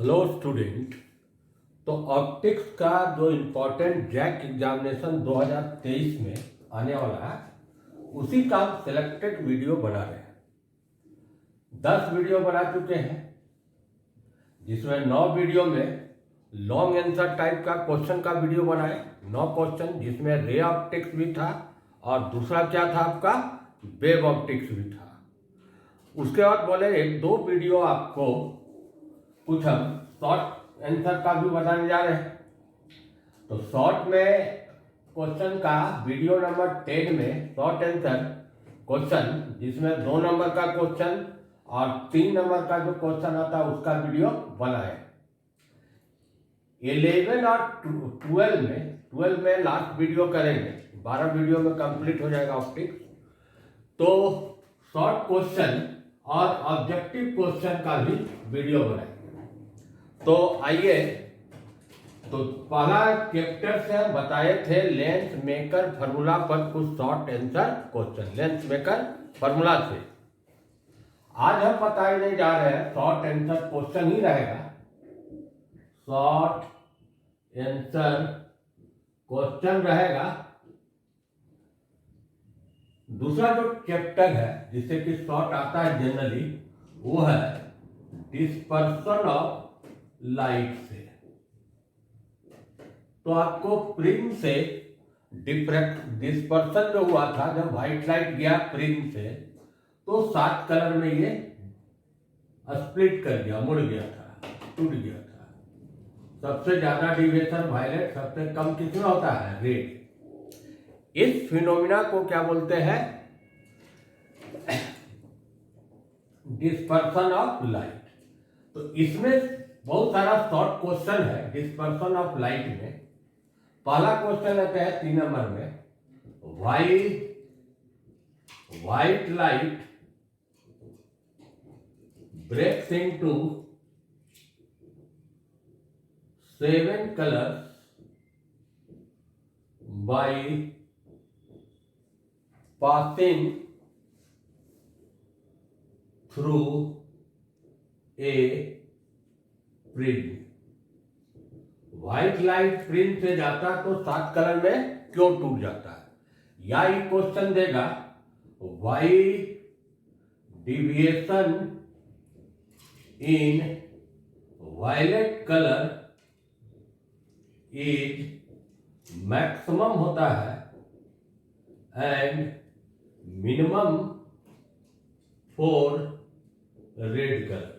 Hello student. तो optics का जो इम्पोर्टेंट जैक एग्जामिनेशन 2023 में आने वाला है, उसी का हम सिलेक्टेड वीडियो बना रहे हैं। 10 वीडियो बना चुके हैं, जिसमें 9 वीडियो में लॉन्ग आंसर टाइप का क्वेश्चन का वीडियो बनाए। 9 क्वेश्चन जिसमें रे ऑप्टिक्स भी था और दूसरा क्या था आपका वेव ऑप्टिक्स भी था। उसके बाद बोले 1-2 वीडियो आपको कुछ हम शॉर्ट आंसर का भी बताने जा रहे हैं। तो शॉर्ट में क्वेश्चन का वीडियो नंबर 10 में शॉर्ट आंसर क्वेश्चन, जिसमें 2 नंबर का क्वेश्चन और 3 नंबर का जो क्वेश्चन आता है उसका वीडियो बनाए। 11 और 12 में लास्ट वीडियो करेंगे। 12 वीडियो में कंप्लीट हो जाएगा ऑप्टिक्स। तो शॉर्ट क्वेश्चन और ऑब्जेक्टिव क्वेश्चन का भी वीडियो बनाएंगे। तो आइए, तो पहला चैप्टर से हम बताए थे लेंस मेकर फार्मूला पर कुछ short answer question, lens maker formula से। आज हम बताने जा रहे हैं शॉर्ट आंसर क्वेश्चन ही रहेगा। शॉर्ट आंसर क्वेश्चन रहेगा। दूसरा जो चैप्टर है जिससे कि शॉर्ट आता है जनरली, वो है डिस्पर्सन ऑफ लाइट से। तो आपको प्रिज्म से डिस्पर्सन जो हुआ था, जब व्हाइट लाइट गया प्रिज्म से, तो 7 कलर में ये स्प्लिट कर गया, मुड़ गया था, टूट गया था। सबसे ज्यादा डिविएशन वायलेट, सबसे कम किसमें होता है रेड। इस फिनोमिना को क्या बोलते हैं? Dispersion of light. तो इसमें बहुत सारा शॉर्ट क्वेश्चन है डिस्पर्सन ऑफ लाइट में। पहला क्वेश्चन आता है 3 नंबर में, व्हाइट लाइट ब्रेक्स इनटू 7 कलर्स by passing through a prism. White light prism से जाता तो 7 कलर में क्यों टूट जाता है? या ये क्वेश्चन देगा why deviation in violet colour is maximum होता है and minimum for red colour.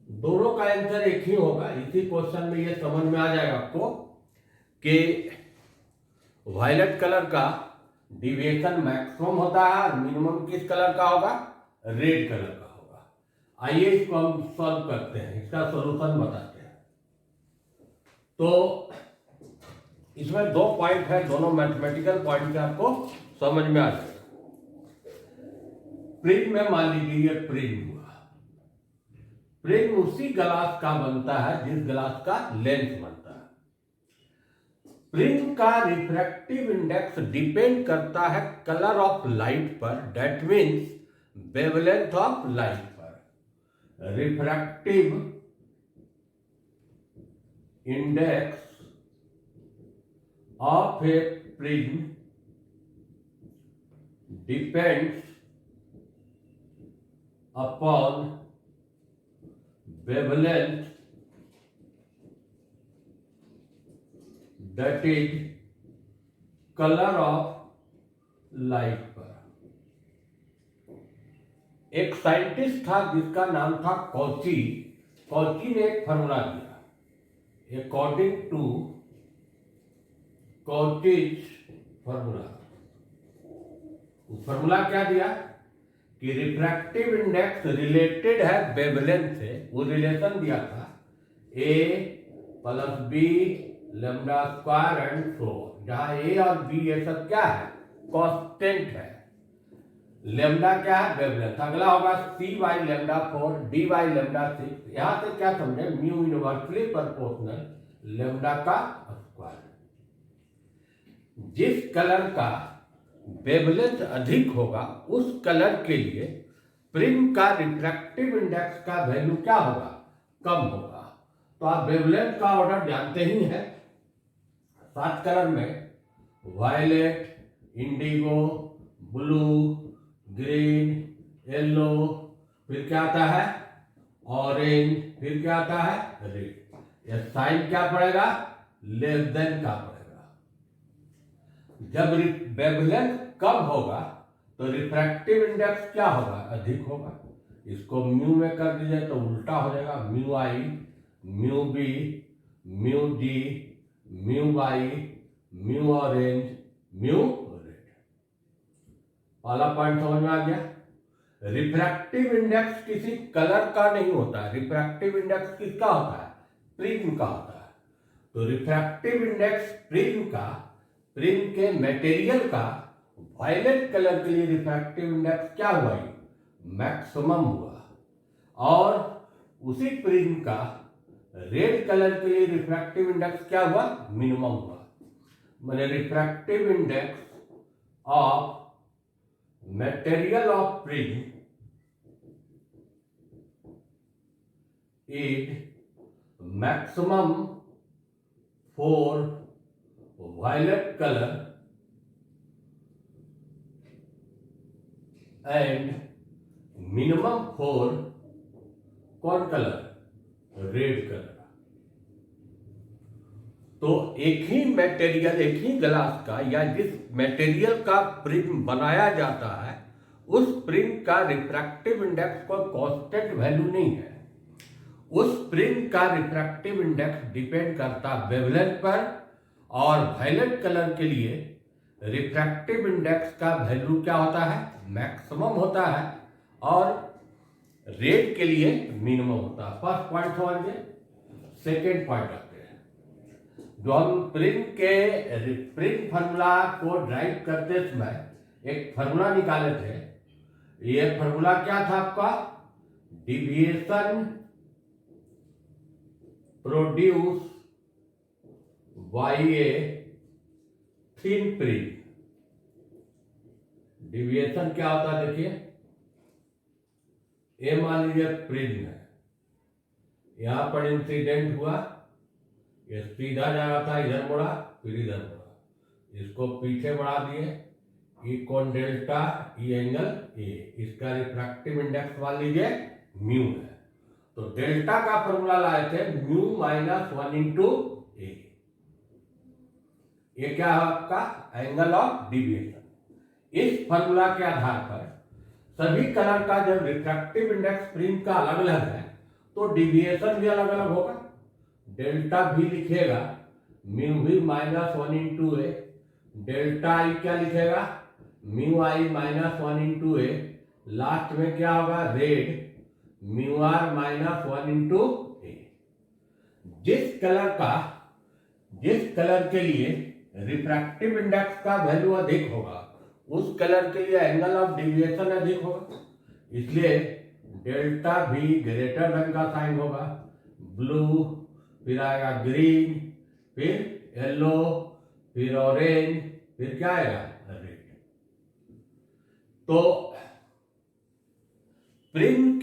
दोनों का आंसर एक ही होगा। इसी क्वेश्चन में ये समझ में आ जाएगा आपको कि वायलेट कलर का डिविएशन मैक्सिमम होता है और मिनिमम किस कलर का होगा? रेड कलर का होगा। आइए इसको हम सॉल्व करते हैं, इसका सॉल्यूशन बताते हैं। तो इसमें 2 पॉइंट है, दोनों मैथमेटिकल पॉइंट से आपको समझ में आ जाएगा। प्रिज्म में मान लीजिए ये प्रिज्म हुआ। प्रिज्म उसी ग्लास का बनता है जिस ग्लास का लेंस बनता है। प्रिज्म का रिफ्रैक्टिव इंडेक्स डिपेंड करता है कलर ऑफ लाइट पर, that means wavelength of light पर। Refractive index of a prism depends upon wavelength, that is color of light पर। एक साइंटिस्ट था जिसका नाम था कॉची। कॉची ने एक फार्मूला दिया according to Cauchy's formula. Formula क्या दिया कि रिफ्रैक्टिव इंडेक्स रिलेटेड है वेवलेंथ से। वो रिलेशन दिया था a + b lambda square and so, जहां a और b ये सब क्या है? कांस्टेंट है। लैम्डा क्या है? वेवलेंथ। अगला होगा c/λ4 d/λ6। यहां से क्या समझे? म्यू इनवर्सली प्रोपोर्शनल लैम्डा का स्क्वायर। जिस कलर का वेवलेंथ अधिक होगा उस कलर के लिए प्रिज्म का रिफ्रैक्टिव इंडेक्स का वैल्यू क्या होगा? कम होगा। तो आप वेवलेंथ का ऑर्डर जानते ही हैं। 7 कलर में violet, indigo, blue, green, yellow, फिर क्या आता है ऑरेंज, फिर क्या आता है रेड। यह साइन क्या पड़ेगा, लेस देन का पड़ेगा। जब वेवलेंथ कम होगा तो रिफ्रैक्टिव इंडेक्स क्या होगा, अधिक होगा। इसको म्यू में कर दीजिए तो उल्टा हो जाएगा, mu I, mu B, mu D, mu Y, mu orange, mu red. पहला पॉइंट समझ में आ गया। रिफ्रैक्टिव इंडेक्स किसी कलर का नहीं होता है, रिफ्रैक्टिव इंडेक्स किसका होता है, प्रिज्म का होता है। तो रिफ्रैक्टिव इंडेक्स प्रिज्म के मटेरियल का वायलेट कलर के लिए रिफ्रैक्टिव इंडेक्स क्या हुआ, मैक्सिमम हुआ। और उसी प्रिज्म का रेड कलर के लिए रिफ्रैक्टिव इंडेक्स क्या हुआ, मिनिमम हुआ। मैंने refractive index of material of prism is maximum for violet color and minimum for कौन कलर, रेड कलर। तो एक ही मटेरियल, एक ही ग्लास का या जिस मटेरियल का प्रिज्म बनाया जाता है उस प्रिज्म का रिफ्रैक्टिव इंडेक्स कोई कांस्टेंट वैल्यू नहीं है। उस प्रिज्म का रिफ्रैक्टिव इंडेक्स डिपेंड करता वेवलेंथ पर, और वायलेट कलर के लिए रिफ्रैक्टिव इंडेक्स का वैल्यू क्या होता है, मैक्सिमम होता है, और रेड के लिए मिनिमम होता है। फर्स्ट पॉइंट समझिए। सेकेंड पॉइंट आते हैं। जो हम प्रिज्म फार्मूला को ड्राइव करते समय एक फार्मूला निकाले थे। ये फार्मूला क्या था आपका, deviation produce by a thin prism. Deviation क्या होता है देखिए, ए मान लीजिए प्रिज्म है, यहां पर इंसिडेंट हुआ, ये सीधा जा रहा था, इधर मुड़ा फिर इधर मुड़ा, इसको पीछे बढ़ा दिए, ई कोण डेल्टा, ई एंगल ए, इसका रिफ्रैक्टिव इंडेक्स मान लीजिए म्यू है। तो डेल्टा का फॉर्मूला लाए थे म्यू माइनस 1 इंटू ए। ये क्या है आपका एंगल ऑफ डिविएशन। इस फॉर्मूला के आधार पर सभी कलर का जब रिफ्रैक्टिव इंडेक्स प्रिज्म का अलग अलग है तो डिविएशन भी अलग अलग होगा। डेल्टा भी लिखेगा म्यू भी minus 1 into A, delta I क्या लिखेगा mu I minus 1 into A, last में क्या होगा red mu R minus 1 into A. जिस कलर के लिए रिफ्रैक्टिव इंडेक्स का वैल्यू अधिक होगा उस कलर के लिए एंगल ऑफ डिविएशन अधिक होगा, इसलिए डेल्टा भी ग्रेटर देन का साइन होगा। ब्लू, फिर आएगा ग्रीन, फिर येलो, फिर ऑरेंज, फिर क्या आएगा रेड। तो प्रिज्म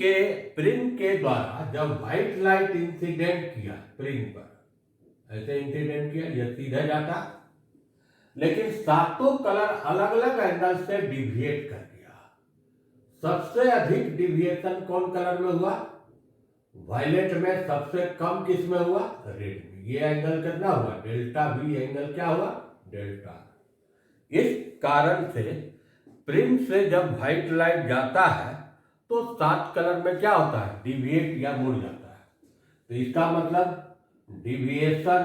के द्वारा जब व्हाइट लाइट इंसिडेंट किया प्रिज्म पर, ऐसे इंसिडेंट किया, यह सीधा जाता, लेकिन सातों कलर अलग अलग एंगल से डिविएट कर दिया। सबसे अधिक डिविएशन कौन कलर में हुआ, वायलेट में। सबसे कम किस में हुआ, रेड में। ये एंगल कितना हुआ, डेल्टा भी एंगल क्या हुआ, डेल्टा। इस कारण से प्रिज्म से जब व्हाइट लाइट जाता है तो 7 कलर में क्या होता है, डिविएट या मुड़ जाता है। तो इसका मतलब deviation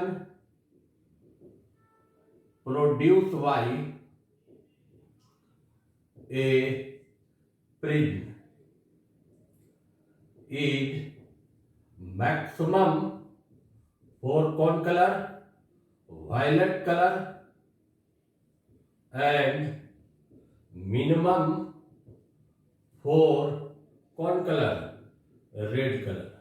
produce by a prism is maximum for कौन colour, violet colour, and minimum for कौन colour, red colour,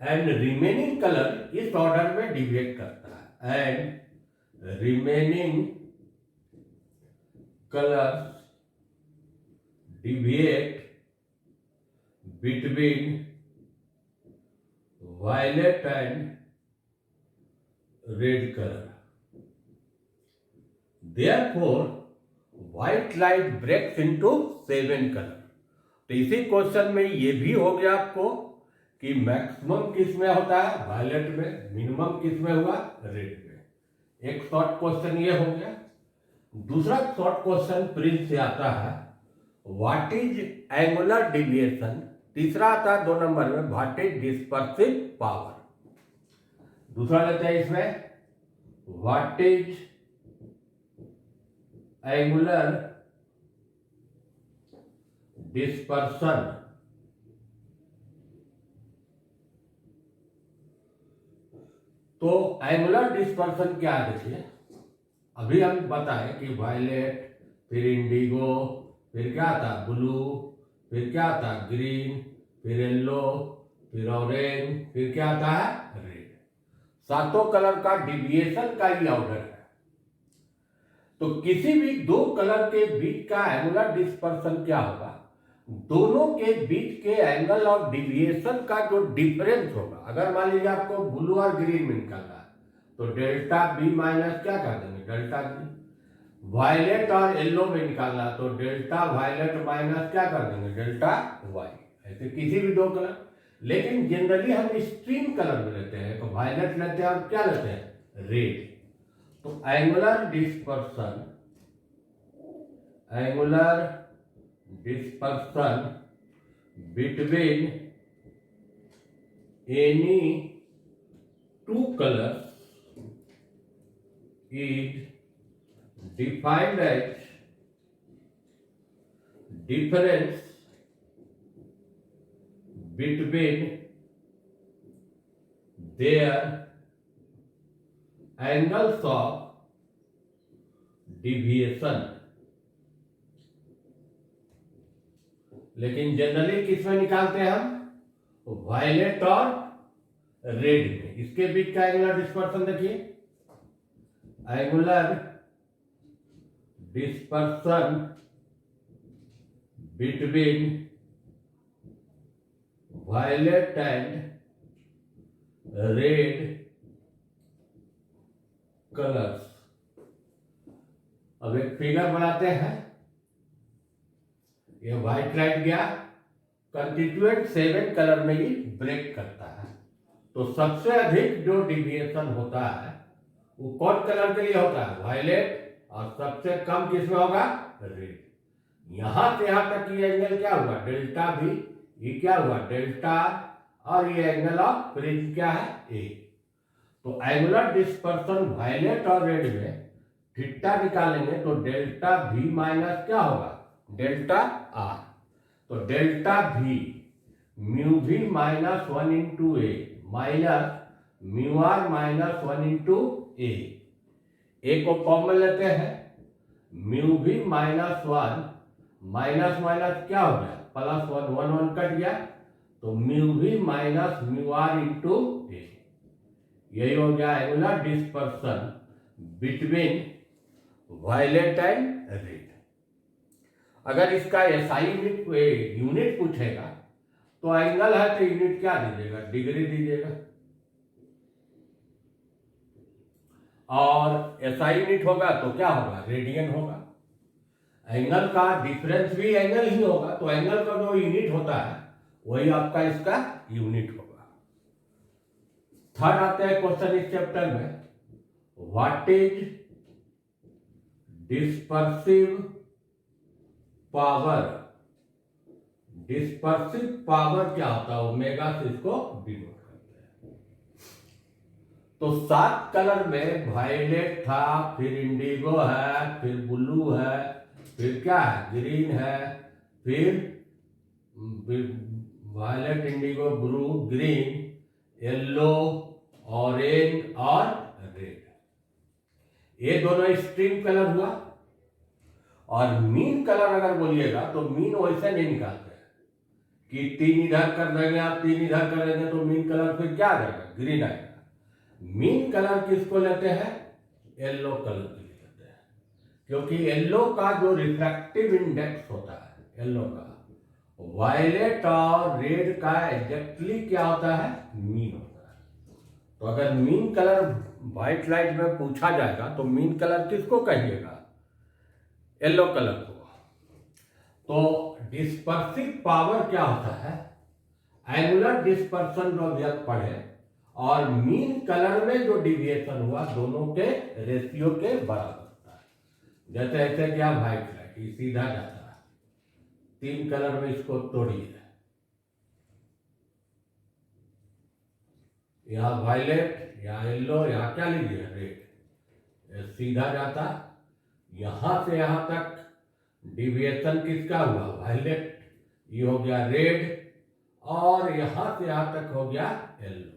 and remaining colour इस ऑर्डर में डिविएट करता है। And remaining colours deviate between violet and red colour. Therefore, white light breaks into 7 colour. तो इसी question में ये भी हो गया आपको कि मैक्सिमम किस में होता है, वायलेट में, मिनिमम किस में हुआ, रेड में। एक शॉर्ट क्वेश्चन ये हो गया। दूसरा शॉर्ट क्वेश्चन प्रिंट से आता है, व्हाट इज एंगुलर डिविएशन। तीसरा आता है 2 नंबर में, व्हाट इज डिस्पर्सिव पावर। दूसरा लेते हैं इसमें, व्हाट इज एंगुलर डिस्पर्सन। तो एंगुलर डिस्पर्सन क्या है, देखिए अभी हम बताएं कि वायलेट, फिर इंडिगो, फिर क्या आता ब्लू, फिर क्या आता ग्रीन, फिर येलो, फिर ऑरेंज, फिर क्या आता है रेड। 7 कलर का डिविएशन का ही ऑर्डर है। तो किसी भी 2 कलर के बीच का एंगुलर डिस्पर्सन क्या होगा, दोनों के बीच के एंगल ऑफ डिविएशन का जो डिफरेंस होगा। अगर मान लीजिए आपको ब्लू और ग्रीन में निकालना है तो डेल्टा बी माइनस क्या कर देंगे, डेल्टा बी। वायलेट और येलो में निकालना तो डेल्टा वायलेट माइनस क्या कर देंगे, डेल्टा वाई। ऐसे किसी भी 2 कलर, लेकिन जनरली हम स्ट्रीम कलर में लेते हैं, तो वायलेट लेते हैं और क्या लेते हैं, रेड। तो angular dispersion between any 2 colours is defined age difference between their angles of deviation. लेकिन जनरली किस में निकालते हैं हम, वायलेट और रेड में। इसके बीच का एंगुलर डिस्पर्सन देखिए, angular dispersion between violet and red colours. अब एक फिगर बनाते हैं। ये व्हाइट लाइट गया, कंस्टिट्यूएंट 7 कलर में ही ब्रेक करता है। तो सबसे अधिक जो डिविएशन होता है वो कौन कलर के लिए होता है, वायलेट, और सबसे कम किसमें होगा, रेड। यहां से यहां तक ये एंगल क्या हुआ, डेल्टा भी, ये क्या हुआ डेल्टा, और ये एंगल ऑफ फ्रिंज क्या है, ए। तो एंगुलर डिस्पर्सन वायलेट और रेड में थीटा निकालेंगे तो डेल्टा भी माइनस क्या होगा, डेल्टा आर। तो डेल्टा भी म्यू भी minus 1 into A minus mu R minus 1 into A को कॉमन लेते हैं, म्यू भी माइनस 1 माइनस माइनस क्या हो गया प्लस 1, 1 1 कट गया, तो म्यू भी minus mu R into A. यही हो गया angular dispersion between violet and red. अगर इसका एसआई यूनिट पूछेगा तो एंगल है तो यूनिट क्या दीजिएगा, डिग्री दीजिएगा, और एसआई यूनिट होगा तो क्या होगा, रेडियन होगा। एंगल का डिफरेंस भी एंगल ही होगा, तो एंगल का जो यूनिट होता है वही आपका इसका यूनिट होगा। थर्ड आता है क्वेश्चन इस चैप्टर में, what is dispersive power. Dispersive power क्या होता है, ओमेगा से इसको डिनोट करते हैं। तो 7 कलर में वायलेट था, फिर इंडिगो है, फिर ब्लू है, फिर क्या है ग्रीन है, फिर violet, indigo, blue, green, yellow, orange और रेड। ये दोनों स्ट्रीम कलर हुआ। और मीन कलर अगर बोलिएगा तो मीन वैसे नहीं निकालते हैं कि 3 इधर कर देंगे आप, 3 इधर कर देंगे तो मीन कलर फिर क्या आ जाएगा, ग्रीन आएगा। मीन कलर किसको लेते हैं, येलो कलर के लिए लेते हैं, क्योंकि येलो का जो रिफ्रैक्टिव इंडेक्स होता है येलो का, वायलेट और रेड का एग्जैक्टली क्या होता है, मीन होता है। तो अगर मीन कलर व्हाइट लाइट में पूछा जाएगा तो मीन कलर किसको कहिएगा, येलो कलर को। तो डिस्पर्सिव पावर क्या होता है, एंगुलर डिस्पर्सन जो अभी आप पढ़े और मीन कलर में जो डिविएशन हुआ दोनों के रेशियो के बराबर होता है। जैसे ऐसे क्या व्हाइट लाइट ये सीधा जाता है, तीन कलर में इसको तोड़िए, यहाँ वायलेट, यहाँ येलो, यहाँ क्या लीजिए रेड, सीधा जाता, यहां से यहां तक डिविएशन किसका हुआ, वायलेट, ये हो गया रेड, और यहां से यहां तक हो गया येलो।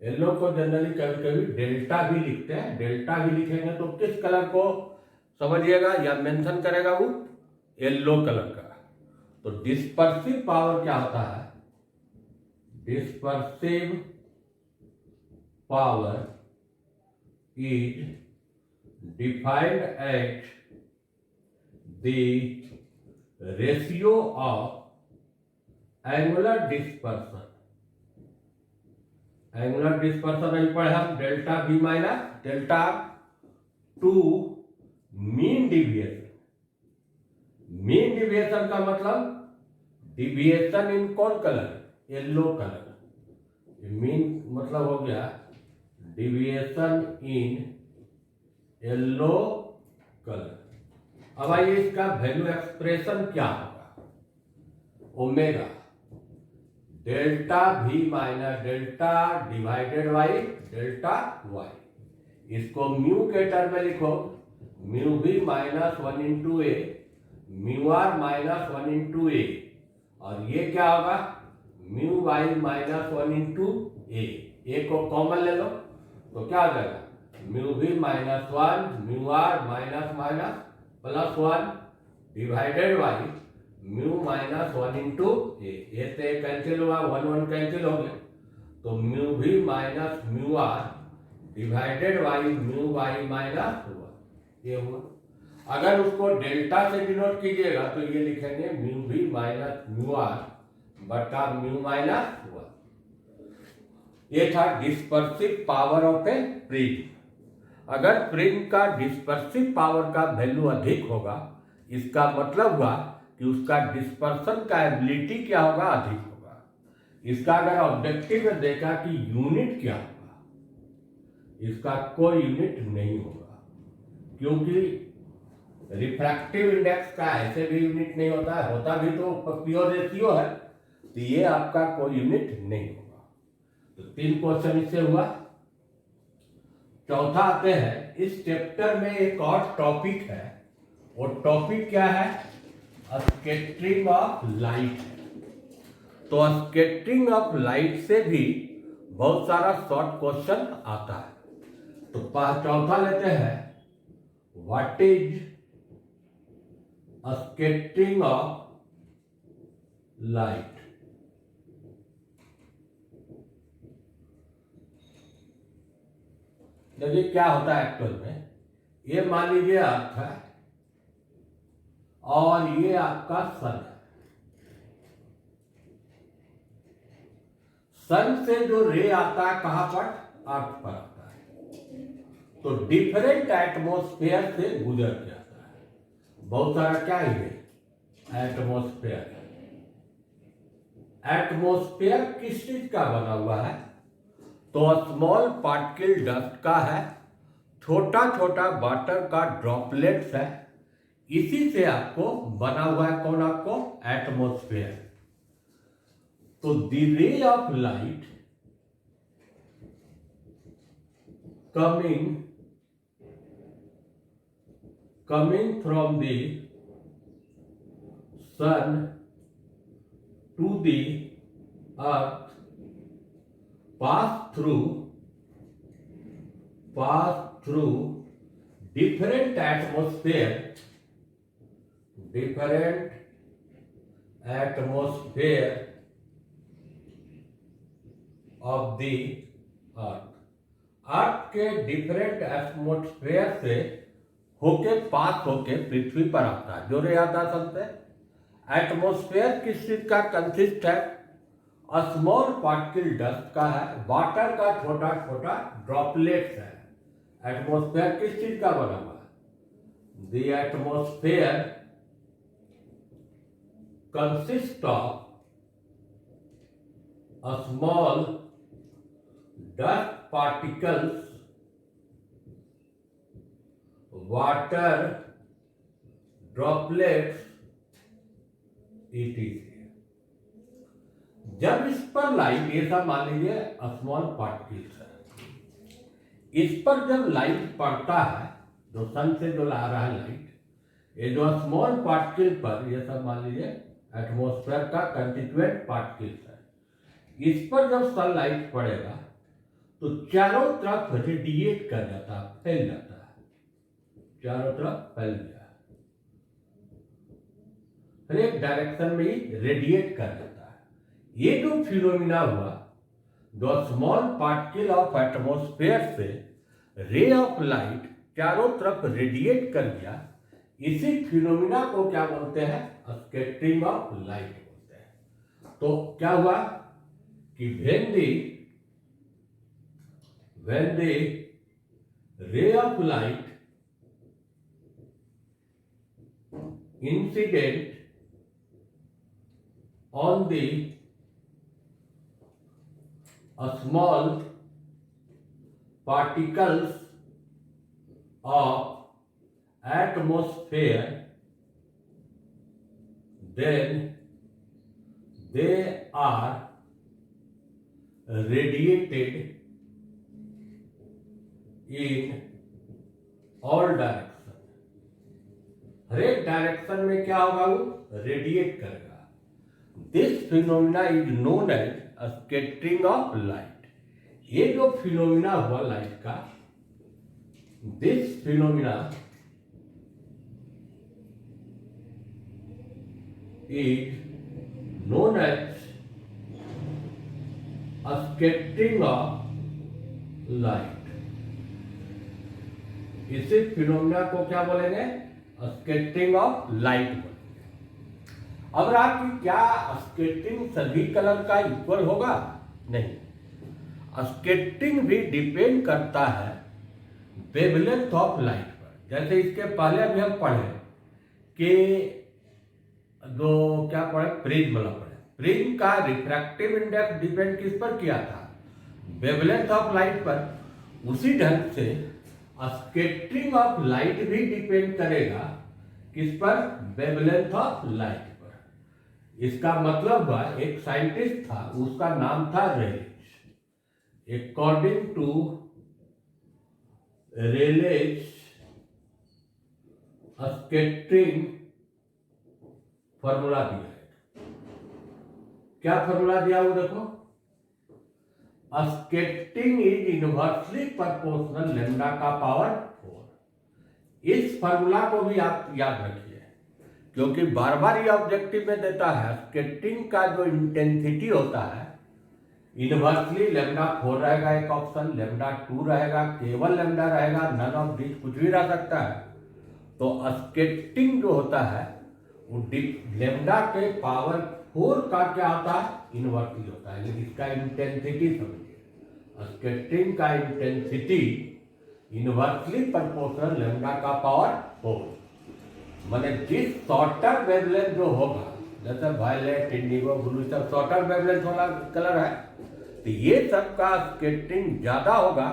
येलो को जनरली कभी कभी डेल्टा भी लिखते हैं, डेल्टा भी लिखेंगे तो किस कलर को समझिएगा या मेंशन करेगा, वो येलो कलर का। तो डिस्पर्सिव पावर क्या होता है, dispersive power is defined at the ratio of angular dispersion, angular dispersion नहीं पढ़े हम, delta B minus delta to mean deviation. Mean deviation का मतलब डिविएशन इन कौन कलर, येलो कलर। मीन मतलब हो गया डिविएशन इन येलो कलर। अब आइए इसका वैल्यू एक्सप्रेशन क्या होगा, omega delta V minus delta divided by delta Y. इसको म्यू के टर्म में लिखो, mu V minus 1 into A, mu R minus 1 into A, और ये क्या होगा mu Y minus 1 into A को कॉमन ले लो तो क्या हो जाएगा, mu V minus 1 mu R minus minus plus 1 divided by mu minus 1 into A से कैंसिल हुआ, 1 1 कैंसिल हो गया, तो mu V minus mu R divided by mu Y minus 1, ये हुआ। अगर उसको डेल्टा से डिनोट कीजिएगा तो ये लिखेंगे mu V minus mu R बटा म्यू माइनस 1। ये था dispersive power of a prism. अगर प्रिज्म का डिस्पर्सिव पावर का वैल्यू अधिक होगा, इसका मतलब हुआ कि उसका डिस्पर्सन का एबिलिटी क्या होगा, अधिक होगा। इसका अगर ऑब्जेक्टिव में देखा कि यूनिट क्या होगा, इसका कोई यूनिट नहीं होगा, क्योंकि रिफ्रैक्टिव इंडेक्स का ऐसे भी यूनिट नहीं होता है, होता भी तो प्योर रेशियो है, तो ये आपका कोई यूनिट नहीं होगा। तो 3 क्वेश्चन इससे हुआ। चौथा आते हैं, इस चैप्टर में एक और टॉपिक है, वो टॉपिक क्या है, स्कैटरिंग ऑफ लाइट। तो स्कैटरिंग ऑफ लाइट से भी बहुत सारा शॉर्ट क्वेश्चन आता है। तो चौथा लेते हैं, what is scattering of light. देखिए क्या होता है एक्चुअल में, ये मान लीजिए अर्थ है और ये आपका सन है। सन से जो रे आता है कहां पर, अर्थ पर आता है, तो डिफरेंट एटमॉस्फेयर से गुजर के आता है। बहुत सारा क्या है एटमॉस्फेयर। एटमॉस्फेयर किस चीज का बना हुआ है, तो स्मॉल पार्टिकल डस्ट का है, छोटा छोटा वाटर का ड्रॉपलेट्स है, इसी से आपको बना हुआ है कौन, आपको एटमॉस्फेयर। तो the ray of light coming from the sun to the earth pass through different atmosphere of the earth के डिफरेंट एटमॉस्फेयर से होके पास होके पृथ्वी पर आता है, जो रे आता है सबसे। एटमॉस्फेयर किस चीज का कंसिस्ट है? स्मॉल पार्टिकल डस्ट का है, वाटर का छोटा छोटा ड्रॉपलेट्स है। एटमॉस्फेयर किस चीज का बना हुआ है? The atmosphere consist of small dust particles, water droplets etc। जब इस पर लाइट, ये सब मान लीजिए स्मॉल पार्टिकल्स है, इस पर जब लाइट पड़ता है, जो सन से जो ला रहा है लाइट, ये जो स्मॉल पार्टिकल पर, ये सब मान लीजिए एटमॉस्फेयर का कंस्टिट्यूएंट पार्टिकल्स है, इस पर जब सनलाइट पड़ेगा तो चारों तरफ रेडिएट कर जाता है, फैल जाता है, चारों तरफ फैल गया, हर एक डायरेक्शन में ही रेडिएट कर जाता है। ये जो फिनोमिना हुआ, जो स्मॉल पार्टिकल ऑफ एटमॉस्फेयर से रे ऑफ लाइट चारों तरफ रेडिएट कर गया, इसी फिनोमिना को क्या बोलते हैं? स्कैटरिंग ऑफ लाइट बोलते हैं। तो क्या हुआ कि when the ray of light incident on the small particles of atmosphere, then they are radiated in all direction। हर एक डायरेक्शन में क्या होगा? वो रेडिएट करेगा। This phenomena is known as scattering of light. ये जो फिनोमिना हुआ लाइट का, this phenomena is known as scattering of light. इसी फिनोमिना को क्या बोलेंगे? स्कैटरिंग ऑफ लाइट बोलेंगे। अब आपकी क्या स्कैटरिंग सभी कलर का इक्वल होगा? नहीं, स्कैटरिंग भी डिपेंड करता है वेवलेंथ ऑफ लाइट पर। जैसे इसके पहले भी हम पढ़े कि जो क्या पढ़े, प्रिज्म वाला पढ़े, प्रिज्म का रिफ्रैक्टिव इंडेक्स डिपेंड किस पर किया था? वेवलेंथ ऑफ लाइट पर। उसी ढंग से स्कैटरिंग ऑफ लाइट भी डिपेंड करेगा किस पर? वेवलेंथ ऑफ लाइट पर। इसका मतलब हुआ, एक साइंटिस्ट था, उसका नाम था रेलेज। अकॉर्डिंग टू रेलेज स्कैटरिंग फॉर्मूला दिया है। क्या फॉर्मूला दिया वो देखो, scattering is inversely proportional lambda का पावर 4। इस फार्मूला को भी आप याद रखिए, क्योंकि बार बार ये ऑब्जेक्टिव में देता है। स्कैटरिंग का जो इंटेंसिटी होता है, इनवर्सली लैम्डा 4 रहेगा एक ऑप्शन, लैम्डा 2 रहेगा, केवल लैम्डा रहेगा, नन ऑफ दिस कुछ भी रह सकता है। तो स्कैटरिंग जो होता है वो लैम्डा के पावर 4 का क्या होता है? इनवर्सली होता है। लेकिन इसका इंटेंसिटी समझिए, स्कैटरिंग का इंटेंसिटी इनवर्सली प्रोपोर्शनल लैम्डा का पावर 4। माने जिस शॉर्टर वेवलेंथ जो होगा, जैसे वायलेट, इंडिगो, ब्लू, सब शॉर्टर वेवलेंथ वाला कलर है, तो ये सब का स्कैटरिंग ज्यादा होगा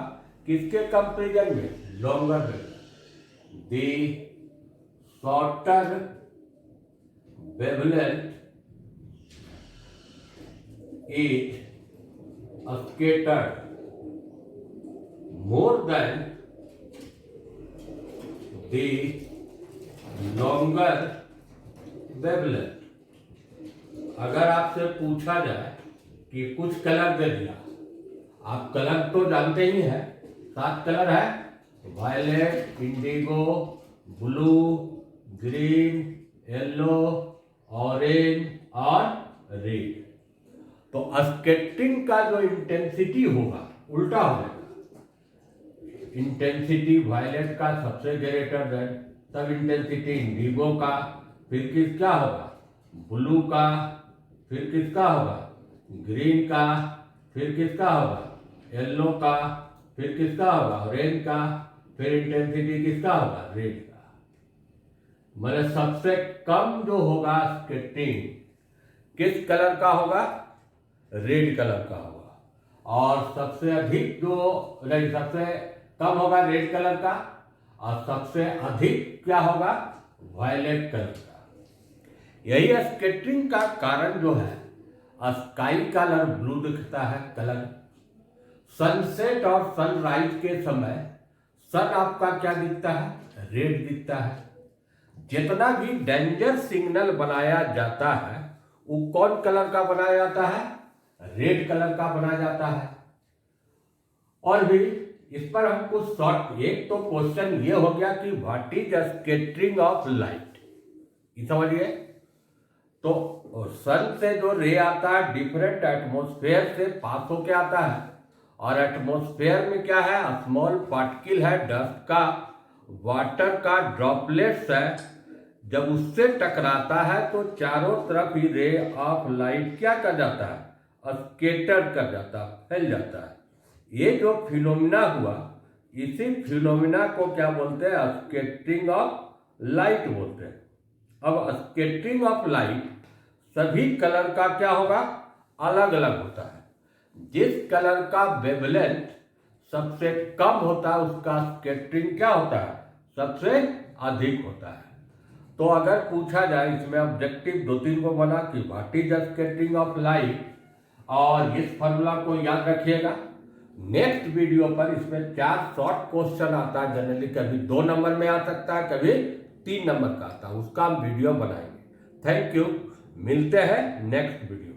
किसके कंपेरिजन में? Longer wavelength. The shorter wavelength is scattered more than the longer wavelength। अगर आपसे पूछा जाए कि कुछ कलर दे दिया, आप कलर तो जानते ही हैं, 7 कलर है, violet, indigo, blue, green, yellow, orange और रेड। तो स्कैटरिंग का जो इंटेंसिटी होगा उल्टा हो जाएगा। इंटेंसिटी वायलेट का सबसे ग्रेटर है, तब इंटेंसिटी इंडिगो का, फिर किस क्या होगा? ब्लू का, फिर किसका होगा ग्रीन का, फिर किसका होगा येलो का, फिर किसका होगा ऑरेंज का, फिर इंटेंसिटी किसका होगा रेड का। मतलब सबसे कम जो होगा स्कैटरिंग किस कलर का होगा रेड कलर का होगा, और सबसे अधिक जो नहीं सबसे कम होगा रेड कलर का, और सबसे अधिक क्या होगा वायलेट कलर का। यही स्कैटरिंग का कारण जो है स्काई कलर ब्लू दिखता है कलर। सनसेट और सनराइज के समय सन आपका क्या दिखता है रेड दिखता है। जितना भी डेंजर सिग्नल बनाया जाता है वो कौन कलर का बनाया जाता है रेड कलर का बनाया जाता है। और भी इस पर हम कुछ शॉर्ट, एक तो क्वेश्चन ये हो गया कि what is scattering of light, ये समझिए। तो सन से जो रे आता है डिफरेंट एटमॉस्फेयर से पास होके आता है, और एटमॉस्फेयर में क्या है स्मॉल पार्टिकल है डस्ट का, वाटर का ड्रॉपलेट्स है। जब उससे टकराता है तो चारों तरफ ही रे ऑफ लाइट क्या कर जाता है स्कैटर कर जाता है, फैल जाता है। ये जो फिनोमिना हुआ इसी फिनोमिना को क्या बोलते हैं स्कैटरिंग ऑफ लाइट बोलते हैं। अब स्कैटरिंग ऑफ लाइट सभी कलर का क्या होगा अलग अलग होता है। जिस कलर का वेवलेंथ सबसे कम होता है उसका स्कैटरिंग क्या होता है सबसे अधिक होता है। तो अगर पूछा जाए इसमें ऑब्जेक्टिव दो तीन को बना कि what is scattering of light, और इस फॉर्मूला को याद रखिएगा। नेक्स्ट वीडियो पर इसमें 4 शॉर्ट क्वेश्चन आता है जनरली, कभी 2 नंबर में आ सकता है कभी 3 नंबर का आता है, उसका हम वीडियो बनाएंगे। थैंक यू, मिलते हैं नेक्स्ट वीडियो।